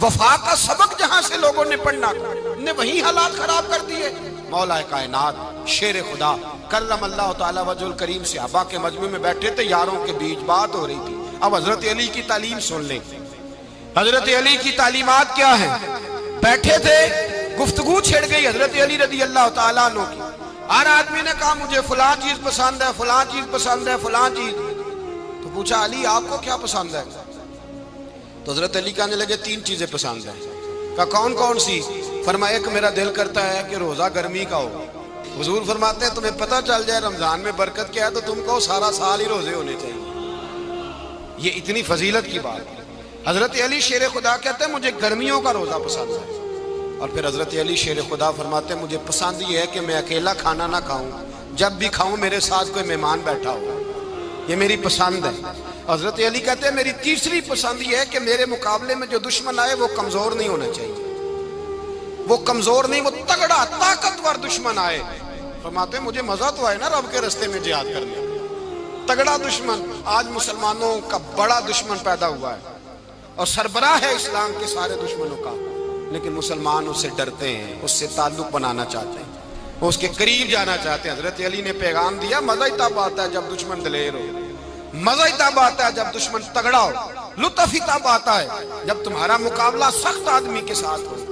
وفا کا سبق جہاں سے لوگوں نے پڑھنا تھا، نے وہی حالات خراب کر دیے۔ مولا کائنات شیر خدا کرم اللہ تعالیٰ وجہ الکریم صحابہ کے مجمع میں بیٹھے تھے، یاروں کے بیچ بات ہو رہی تھی۔ اب حضرت علی کی تعلیم سن لیں۔ حضرت علی کی تعلیمات کیا ہیں؟ بیٹھے تھے، گفتگو چھڑ گئی حضرت علی رضی اللہ تعالیٰ عنہ کی۔ ہر آدمی نے کہا مجھے فلاں چیز پسند ہے، فلاں چیز پسند ہے، فلاں چیز۔ تو پوچھا علی آپ کو کیا پسند ہے؟ تو حضرت علی کہنے لگے 3 چیزیں پسند ہیں۔ کہا کون کون سی؟ فرمایا ایک میرا دل کرتا ہے کہ روزہ گرمی کا ہو۔ حضور فرماتے ہیں تمہیں پتہ چل جائے رمضان میں برکت کیا ہے تو تم کو سارا سال ہی روزے ہونے چاہیے۔ یہ اتنی فضیلت کی بات ہے۔ حضرت علی شیر خدا کہتے ہیں مجھے گرمیوں کا روزہ پسند ہے۔ اور پھر حضرت علی شیر خدا فرماتے ہیں مجھے پسند یہ ہے کہ میں اکیلا کھانا نہ کھاؤں، جب بھی کھاؤں میرے ساتھ کوئی مہمان بیٹھا ہو، یہ میری پسند ہے۔ حضرت علی کہتے ہیں میری تیسری پسند یہ ہے کہ میرے مقابلے میں جو دشمن آئے وہ کمزور نہیں ہونا چاہیے، وہ کمزور نہیں، وہ تگڑا طاقتور دشمن آئے۔ فرماتے ہیں مجھے مزہ تو آئے نا رب کے رستے میں جہاد کرنے۔ تگڑا دشمن، آج مسلمانوں کا بڑا دشمن پیدا ہوا ہے اور سربراہ ہے اسلام کے سارے دشمنوں کا، لیکن مسلمان اس سے ڈرتے ہیں، اس سے تعلق بنانا چاہتے ہیں، وہ اس کے قریب جانا چاہتے ہیں۔ حضرت علی نے پیغام دیا مزہ ہی تب آتا ہے جب دشمن دلیر ہو، مزہ ہی تب آتا ہے جب دشمن تگڑا ہو، لطف ہی تب آتا ہے جب تمہارا مقابلہ سخت آدمی کے ساتھ ہو۔